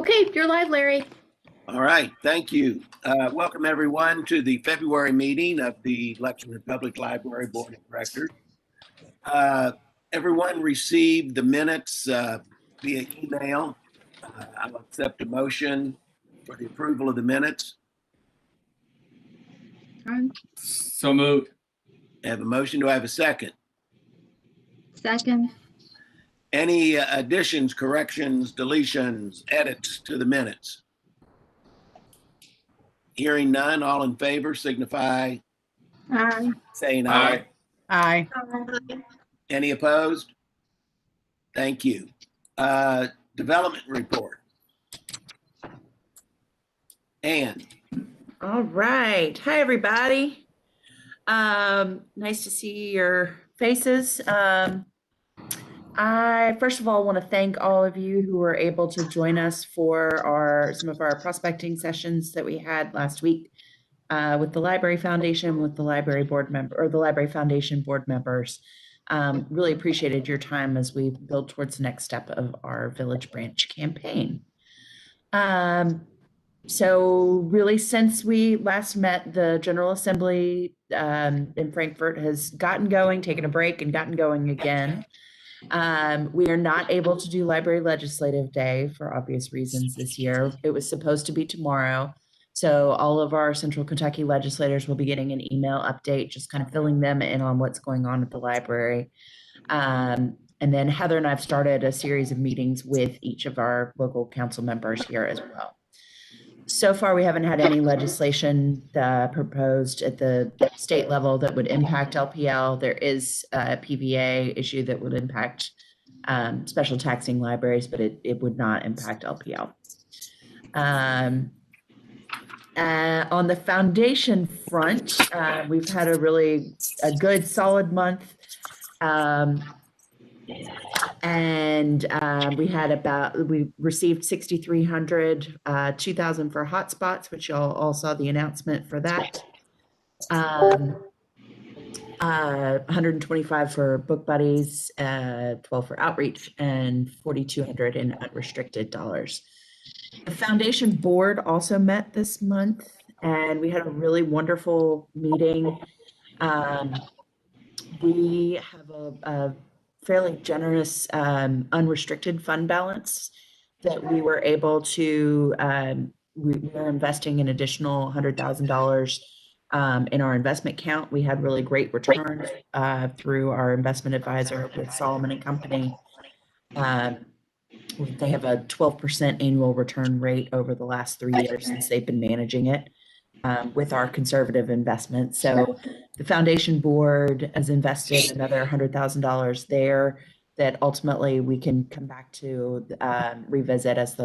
Okay, you're live, Larry. All right, thank you. Welcome everyone to the February meeting of the Lexington Public Library Board of Directors. Everyone received the minutes via email. I'll accept a motion for the approval of the minutes. So moved. I have a motion. Do I have a second? Second. Any additions, corrections, deletions, edits to the minutes? Hearing none, all in favor signify Aye. saying aye. Aye. Any opposed? Thank you. Development report. Ann. All right. Hi, everybody. Nice to see your faces. I first of all want to thank all of you who were able to join us for some of our prospecting sessions that we had last week with the Library Foundation, with the Library Board member or the Library Foundation board members. Really appreciated your time as we build towards the next step of our Village Branch campaign. So really, since we last met, the General Assembly in Frankfurt has gotten going, taken a break, and gotten going again. We are not able to do Library Legislative Day for obvious reasons this year. It was supposed to be tomorrow. So all of our Central Kentucky legislators will be getting an email update, just kind of filling them in on what's going on at the library. And then Heather and I have started a series of meetings with each of our local council members here as well. So far, we haven't had any legislation proposed at the state level that would impact LPL. There is a PVA issue that would impact special taxing libraries, but it would not impact LPL. On the foundation front, we've had a good solid month. And we received 6,300, 2,000 for hotspots, which y'all all saw the announcement for that. 125 for book buddies, 12 for outreach, and 4,200 in unrestricted dollars. The foundation board also met this month, and we had a really wonderful meeting. We have a fairly generous unrestricted fund balance that we were able to, we are investing an additional $100,000 in our investment account. We had really great returns through our investment advisor with Solomon and Company. They have a 12% annual return rate over the last 3 years since they've been managing it with our conservative investment. So the foundation board has invested another $100,000 there that ultimately we can come back to revisit as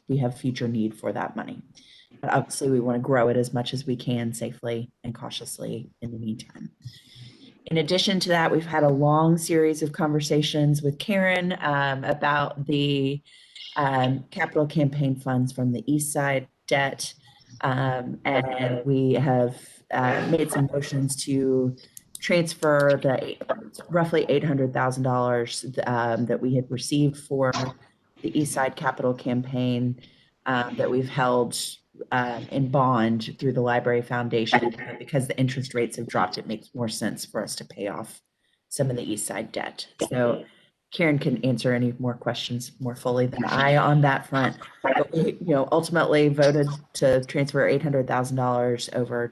we have future need for that money. But obviously we want to grow it as much as we can safely and cautiously in the meantime. In addition to that, we've had a long series of conversations with Karen about the capital campaign funds from the East Side debt. And we have made some motions to transfer the roughly $800,000 that we had received for the East Side Capital Campaign that we've held in bond through the Library Foundation. Because the interest rates have dropped, it makes more sense for us to pay off some of the East Side debt. So Karen can answer any more questions more fully than I on that front. But we, ultimately voted to transfer $800,000 over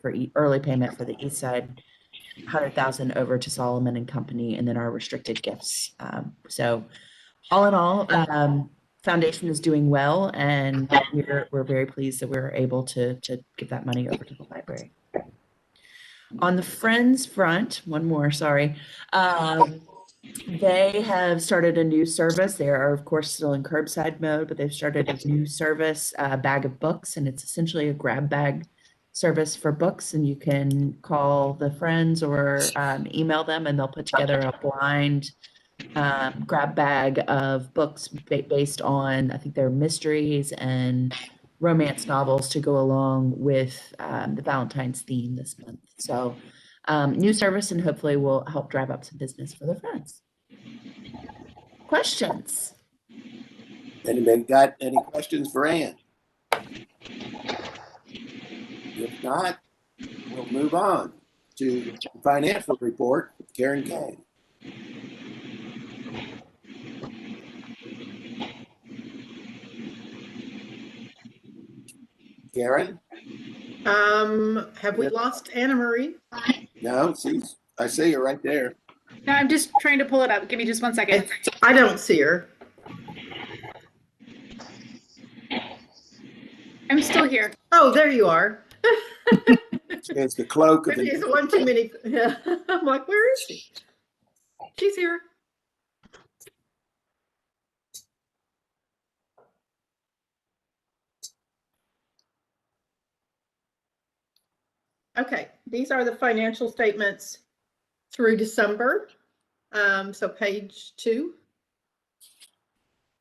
for early payment for the East Side, $100,000 over to Solomon and Company, and then our restricted gifts. So all in all, Foundation is doing well, and we're very pleased that we're able to give that money over to the library. On the Friends front, one more, sorry. They have started a new service. They are, of course, still in curbside mode, but they've started a new service, Bag of Books, and it's essentially a grab bag service for books. And you can call the Friends or email them, and they'll put together a blind grab bag of books based on, I think they're mysteries and romance novels to go along with the Valentine's theme this month. So new service, and hopefully will help drive up some business for the Friends. Questions? Anybody got any questions for Ann? If not, we'll move on to the financial report. Karen Kay. Karen? Have we lost Anna Marie? No, I see her right there. No, I'm just trying to pull it up. Give me just 1 second. I don't see her. I'm still here. Oh, there you are. It's the cloak of There's the. one too many. Yeah. I'm like, where is she? She's here. Okay, these are the financial statements through December. So page 2.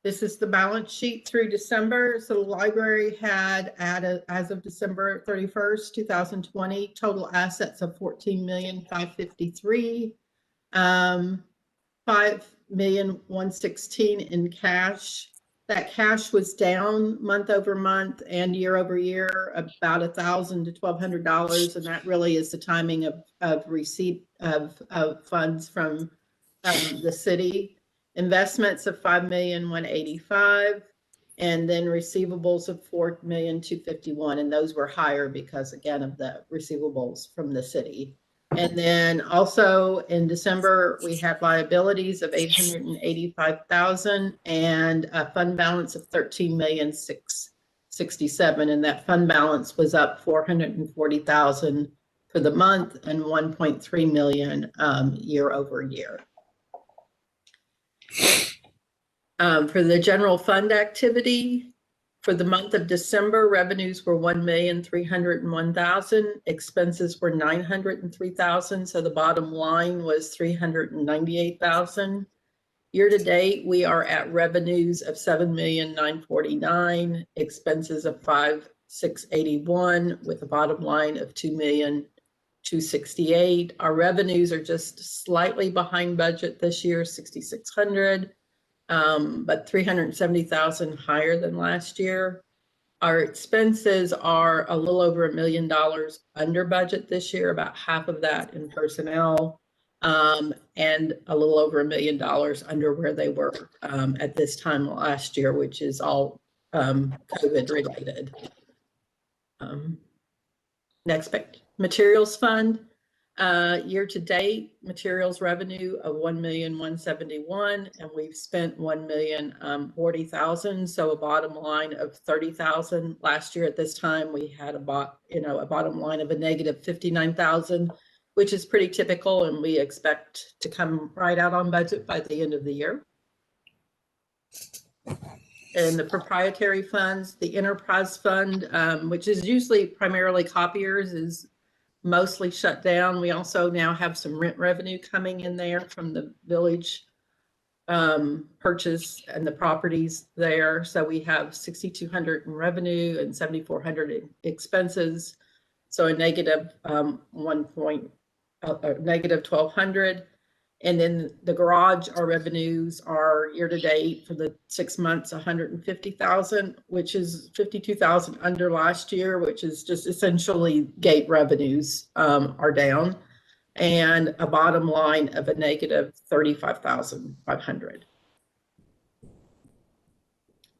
This is the balance sheet through December. So the library had added, as of December 31st, 2020, total assets of $14,553,000, 5,116,000 in cash. That cash was down month over month and year over year about $1,000 to $1,200, and that really is the timing of receipt of funds from the city. Investments of $5,185,000, and then receivables of $4,251,000, and those were higher because again of the receivables from the city. And then also in December we had liabilities of $885,000 and a fund balance of $13,667,000, and that fund balance was up $440,000 for the month and $1.3 million year over year. For the general fund activity, for the month of December, revenues were $1,301,000, expenses were $903,000, so the bottom line was $398,000. Year to date, we are at revenues of $7,949,000, expenses of $5,681,000, with a bottom line of $2,268,000. Our revenues are just slightly behind budget this year, $6,600. But $370,000 higher than last year. Our expenses are a little over $1 million under budget this year, about half of that in personnel, and a little over $1 million under where they were at this time last year, which is all COVID related. Next, materials fund. Year to date, materials revenue of $1,171,000, and we've spent $1,040,000, so a bottom line of $30,000. Last year at this time, we had a bottom line of a negative $59,000, which is pretty typical, and we expect to come right out on budget by the end of the year. And the proprietary funds, the enterprise fund, which is usually primarily copiers, is mostly shut down. We also now have some rent revenue coming in there from the village purchase and the properties there. So we have $6,200 in revenue and $7,400 in expenses. So a negative $1,200. And then the garage, our revenues are year to date for the 6 months, $150,000, which is $52,000 under last year, which is just essentially gate revenues are down, and a bottom line of a negative $35,500.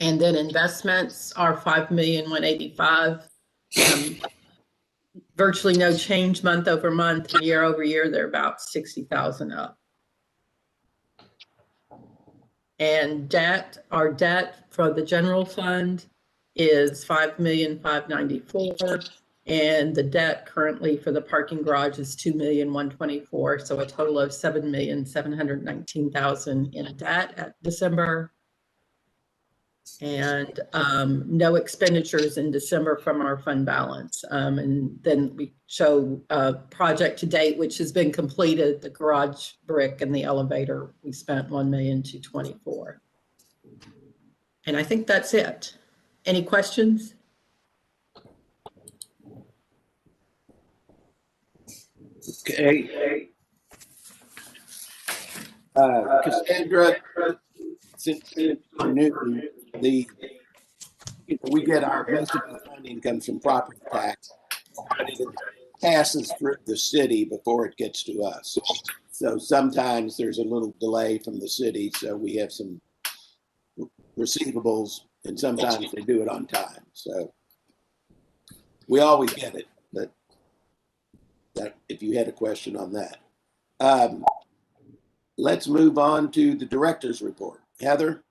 And then investments are $5,185,000. Virtually no change month over month, and year over year, they're about $60,000 up. And debt, our debt for the general fund is $5,594,000, and the debt currently for the parking garage is $2,124,000, so a total of $7,719,000 in debt at December. And no expenditures in December from our fund balance. And then we show project to date, which has been completed, the garage brick and the elevator. We spent $1,224,000. And I think that's it. Any questions? Okay. Cassandra, since you're new, we get most of our funding comes from property tax, but it passes through the city before it gets to us. So sometimes there's a little delay from the city, so we have some receivables, and sometimes they do it on time. So we always get it, but that, if you had a question on that. Let's move on to the director's report. Heather?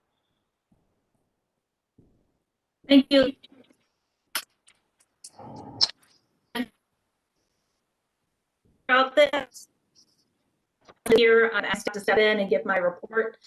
Thank you. About this here, I'm asked to step in and give my report.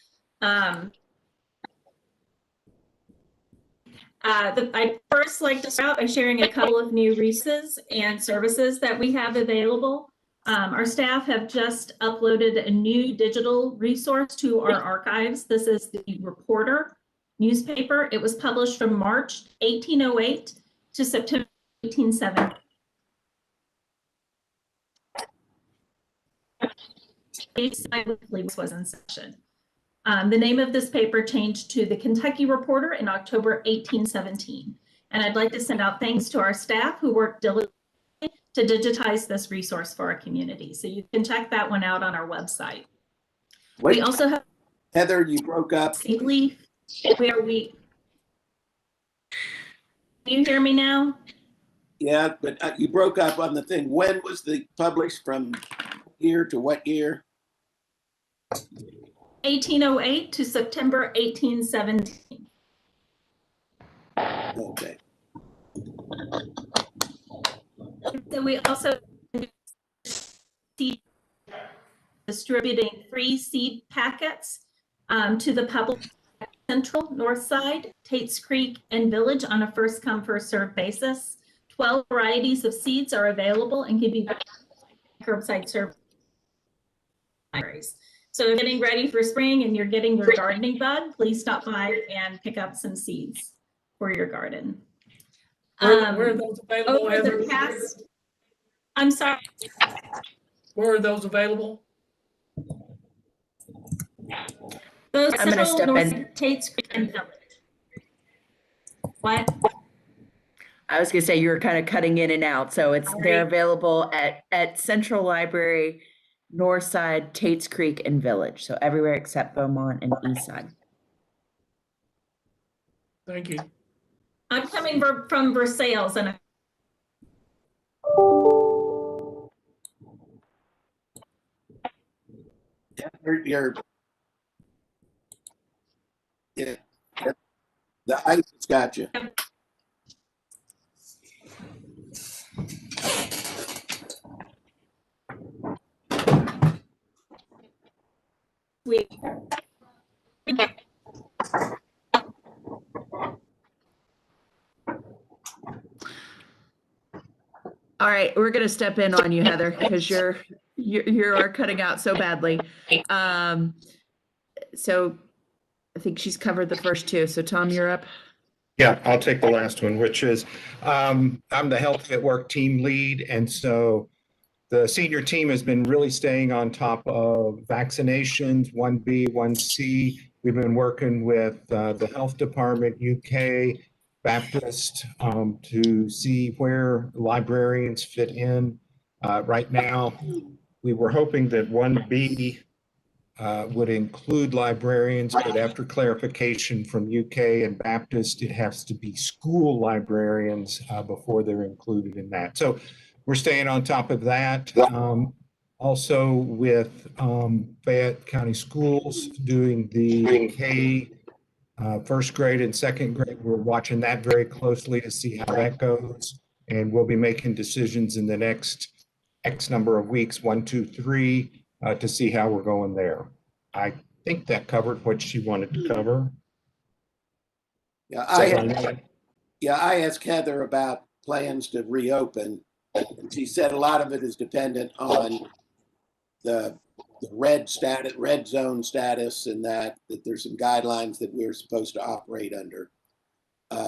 I'd first like to start out by sharing a couple of new resources and services that we have available. Our staff have just uploaded a new digital resource to our archives. This is the Reporter newspaper. It was published from March 1808 to September 1870. Was in session. The name of this paper changed to the Kentucky Reporter in October 1817. And I'd like to send out thanks to our staff who worked diligently to digitize this resource for our community. So you can check that one out on our website. Wait, We also have Heather, you broke up. Leaf, where we, can you hear me now? Yeah, but you broke up on the thing. When was the published, from year to what year? 1808 to September 1817. Okay. So we also distributing free seed packets to the public Central, North Side, Tates Creek, and Village on a first come, first served basis. 12 varieties of seeds are available and can be curbside served libraries. So if you're getting ready for spring and you're getting your gardening bug, please stop by and pick up some seeds for your garden. Where are those available, Over Heather? the past, I'm sorry. Where are those available? Those I'm gonna Central, step North, in. Tates Creek, and Village. What? I was gonna say you were kind of cutting in and out, so they're Sorry. available at Central Library, North Side, Tates Creek, and Village. So everywhere except Beaumont and East Side. Thank you. I'm coming from Versailles and Yeah, the ice has got you. we All right, we're gonna step in on you, Heather, because you are cutting out so badly. So I think she's covered the first two. So Tom, you're up. Yeah, I'll take the last one, which is I'm the Healthy at Work team lead. And so the senior team has been really staying on top of vaccinations, 1B, 1C. We've been working with the health department, UK, Baptist, to see where librarians fit in. Right now, we were hoping that 1B would include librarians, but after clarification from UK and Baptist, it has to be school librarians before they're included in that. So we're staying on top of that. Also with Fayette County Schools doing the K first grade and second grade. We're watching that very closely to see how that goes. And we'll be making decisions in the next X number of weeks, 1, 2, 3, to see how we're going there. I think that covered what she wanted to cover. Yeah, So, I asked Heather about plans to reopen, and she said a lot of it is dependent on the red zone status, and that there's some guidelines that we're supposed to operate under.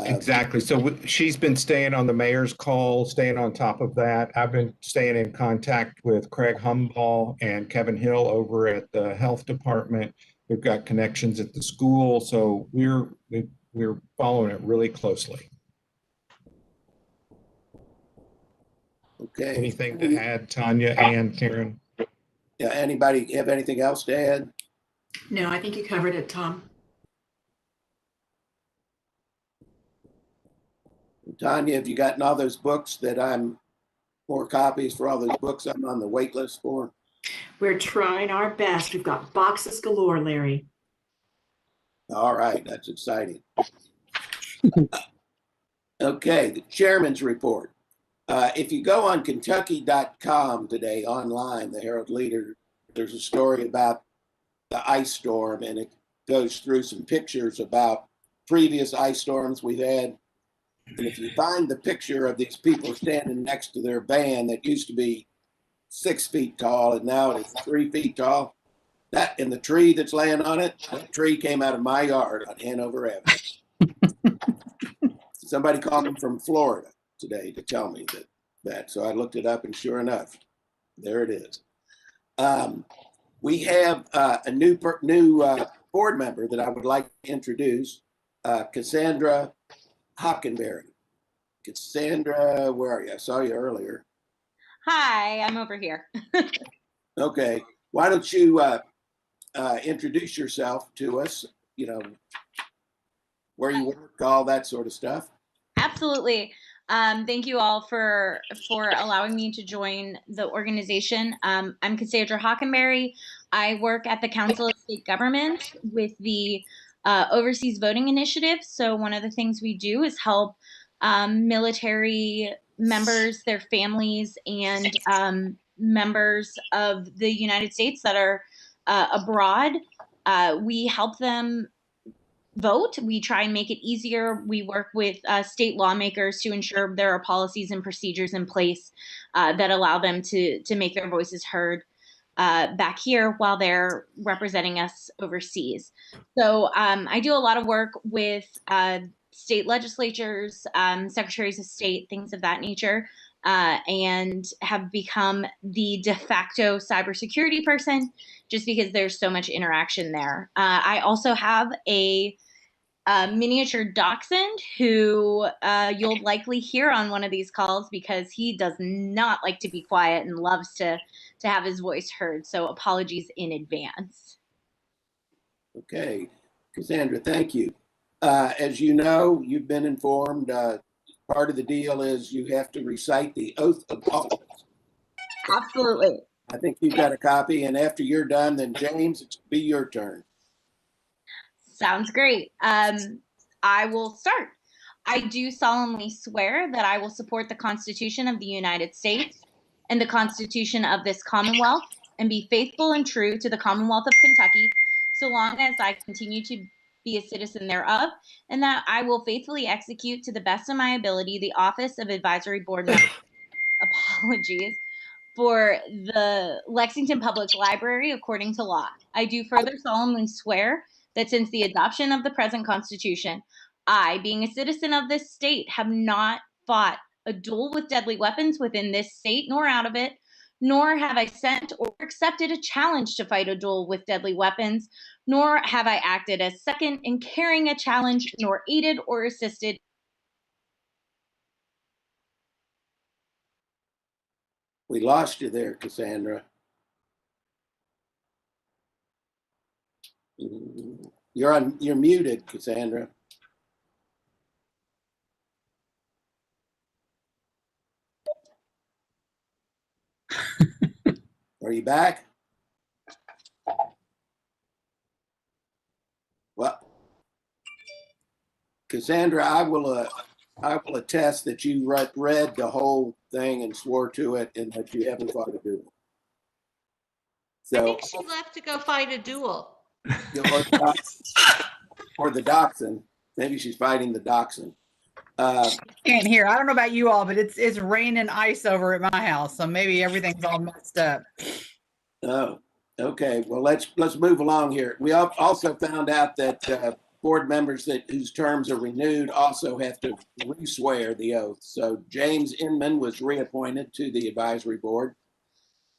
exactly. So she's been staying on the mayor's call, staying on top of that. I've been staying in contact with Craig Humball and Kevin Hill over at the health department. We've got connections at the school. So we've we're following it really closely. Okay. Anything to add, Tanya and Karen? Yeah, anybody have anything else to add? No, I think you covered it, Tom. Tanya, have you gotten all those books that more copies for all those books I'm on the wait list for? We're trying our best. We've got boxes galore, Larry. All right, that's exciting. Okay, the chairman's report. If you go on Kentucky.com today online, the Herald Leader, there's a story about the ice storm, and it goes through some pictures about previous ice storms we've had. And if you find the picture of these people standing next to their van that used to be 6 feet tall and now it is 3 feet tall, that and the tree that's laying on it, that tree came out of my yard on Hanover Avenue. Somebody called me from Florida today to tell me that. So I looked it up, and sure enough, there it is. We have a new board member that I would like to introduce, Cassandra Hockenberry. Cassandra, where are you? I saw you earlier. Hi, I'm over here. Okay, why don't you introduce yourself to us, where you work, all that sort of stuff. Absolutely. Thank you all for allowing me to join the organization. I'm Cassandra Hockenberry. I work at the Council of State Government with the Overseas Voting Initiative. So one of the things we do is help military members, their families, and members of the United States that are abroad. We help them vote. We try and make it easier. We work with state lawmakers to ensure there are policies and procedures in place that allow them to make their voices heard back here while they're representing us overseas. So I do a lot of work with state legislatures, secretaries of state, things of that nature, and have become the de facto cybersecurity person just because there's so much interaction there. I also have a miniature dachshund who you'll likely hear on one of these calls because he does not like to be quiet and loves to have his voice heard. So apologies in advance. Okay, Cassandra, thank you. As you know, you've been informed, part of the deal is you have to recite the oath of office. Absolutely. I think you've got a copy, and after you're done, then James, it'll be your turn. Sounds great. I will start. I do solemnly swear that I will support the Constitution of the United States and the Constitution of this Commonwealth and be faithful and true to the Commonwealth of Kentucky so long as I continue to be a citizen thereof, and that I will faithfully execute to the best of my ability the office of advisory board member. Apologies. For the Lexington Public Library according to law. I do further solemnly swear that since the adoption of the present Constitution, I, being a citizen of this state, have not fought a duel with deadly weapons within this state nor out of it, nor have I sent or accepted a challenge to fight a duel with deadly weapons, nor have I acted as second in carrying a challenge, nor aided or assisted. We lost you there, Cassandra. You're muted, Cassandra. Are you back? Well, Cassandra, I will attest that you read the whole thing and swore to it, and that you haven't fought a duel. I So, think she left to go fight a duel. or the dachshund. Maybe she's fighting the dachshund. Can't hear. I don't know about you all, but it's raining ice over at my house, so maybe everything's all messed up. Oh, okay. Well, let's move along here. We also found out that board members whose terms are renewed also have to re-swear the oath. So James Inman was reappointed to the advisory board,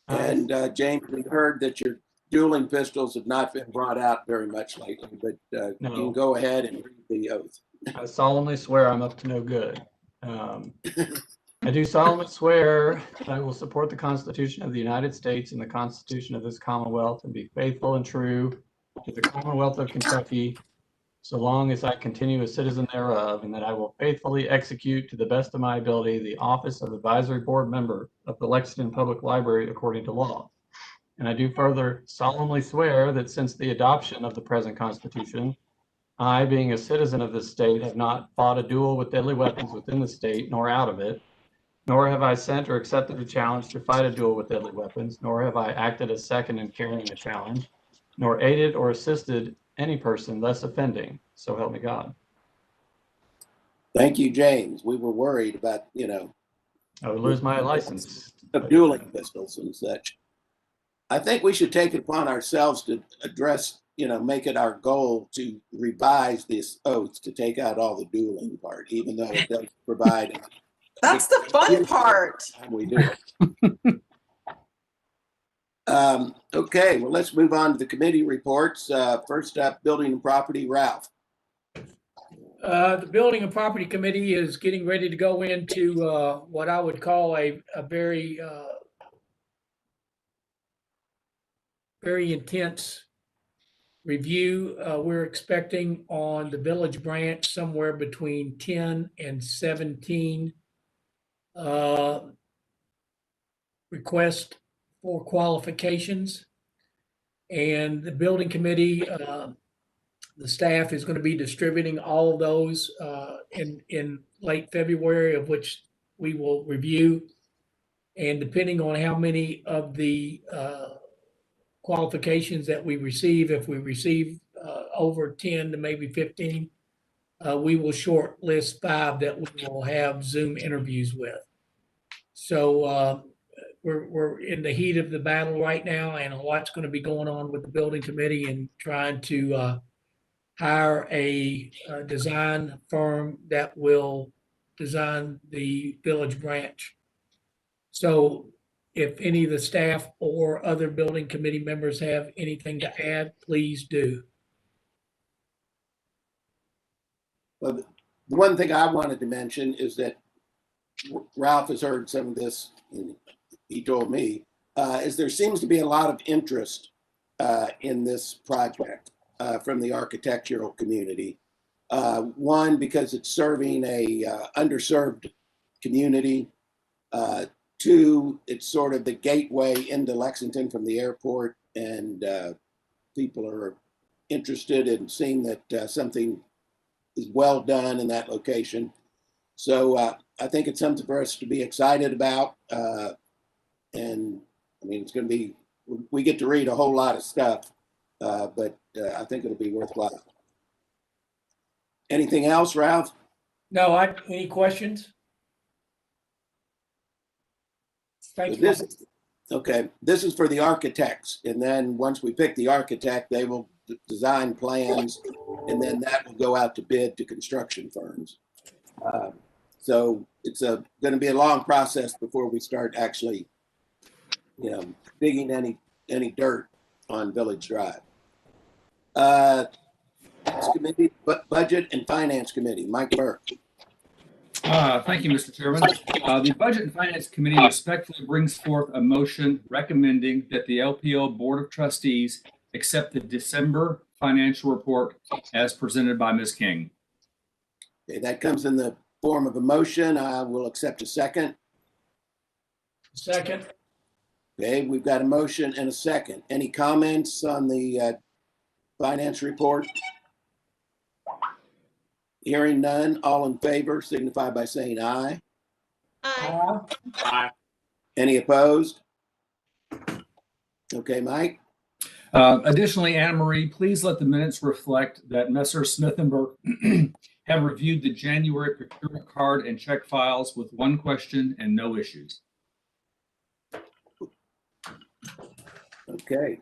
and James, we heard that you're dueling pistols have not been brought out very much lately, but you can No. go ahead and read the oath. I solemnly swear I'm up to no good. I do solemnly swear that I will support the Constitution of the United States and the Constitution of this Commonwealth and be faithful and true to the Commonwealth of Kentucky so long as I continue a citizen thereof, and that I will faithfully execute to the best of my ability the office of advisory board member of the Lexington Public Library according to law. And I do further solemnly swear that since the adoption of the present Constitution, I, being a citizen of this state, have not fought a duel with deadly weapons within the state nor out of it, nor have I sent or accepted a challenge to fight a duel with deadly weapons, nor have I acted as second in carrying a challenge, nor aided or assisted any person thus offending. So help me God. Thank you, James. We were worried about, I would lose my license. of dueling pistols and such. I think we should take it upon ourselves to address, make it our goal to revise this oath to take out all the dueling part, even though it does provide. That's the fun part. We do it. Okay, well, let's move on to the committee reports. First up, Building and Property, Ralph. The Building and Property Committee is getting ready to go into what I would call a very intense review. We're expecting on the Village Branch somewhere between 10 and 17 requests for qualifications. And the Building Committee, the staff is going to be distributing all of those in late February, of which we will review. And depending on how many of the qualifications that we receive, if we receive over 10 to maybe 15, we will shortlist 5 that we will have Zoom interviews with. So we're in the heat of the battle right now, and a lot's going to be going on with the Building Committee and trying to hire a design firm that will design the Village Branch. So if any of the staff or other Building Committee members have anything to add, please do. Well, the one thing I wanted to mention is that Ralph has heard some of this, and he told me, is there seems to be a lot of interest in this project from the architectural community. One, because it's serving a underserved community. 2, it's sort of the gateway into Lexington from the airport, and people are interested in seeing that something is well done in that location. So I think it's something for us to be excited about. And I mean, it's going to be, we get to read a whole lot of stuff, but I think it'll be worthwhile. Anything else, Ralph? No, any questions? Thank you. Okay, this is for the architects. And then once we pick the architect, they will design plans, and then that will go out to bid to construction firms. So it's going to be a long process before we start actually, digging any dirt on Village Drive. Next committee, Budget and Finance Committee, Mike Burke. Thank you, Mr. Chairman. The Budget and Finance Committee respectfully brings forth a motion recommending that the LPO Board of Trustees accept the December financial report as presented by Ms. King. Okay, that comes in the form of a motion. I will accept a second. Second. Okay, we've got a motion and a second. Any comments on the finance report? Hearing none, all in favor signify by saying aye. Aye. Aye. Any opposed? Okay, Mike. Additionally, Anna Marie, please let the minutes reflect that Messer Smith and Burke have reviewed the January procurement card and check files with one question and no issues. Okay.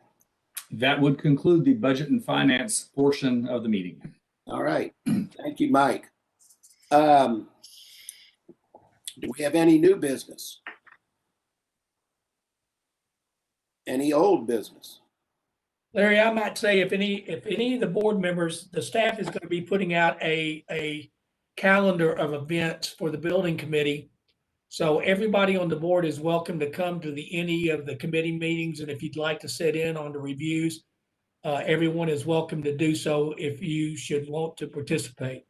That would conclude the budget and finance portion of the meeting. All right. Thank you, Mike. Do we have any new business? Any old business? Larry, I might say if any of the board members, the staff is going to be putting out a calendar of events for the building committee. So everybody on the board is welcome to come to any of the committee meetings. And if you'd like to sit in on the reviews, everyone is welcome to do so if you should want to participate.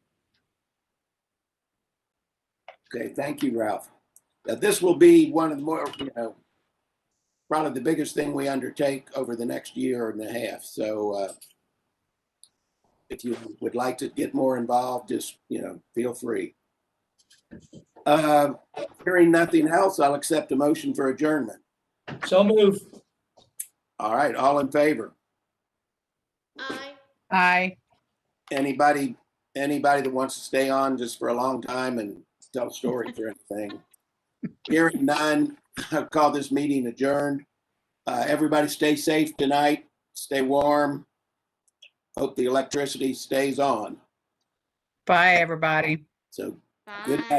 Okay, thank you, Ralph. This will be one of the more, probably the biggest thing we undertake over the next year and a half. So if you would like to get more involved, just, feel free. Hearing nothing else, I'll accept a motion for adjournment. So move. All right, all in favor? Aye. Aye. Anybody that wants to stay on just for a long time and tell stories or anything? Hearing none, I'll call this meeting adjourned. Everybody stay safe tonight. Stay warm. Hope the electricity stays on. Bye, everybody. So Bye. good night.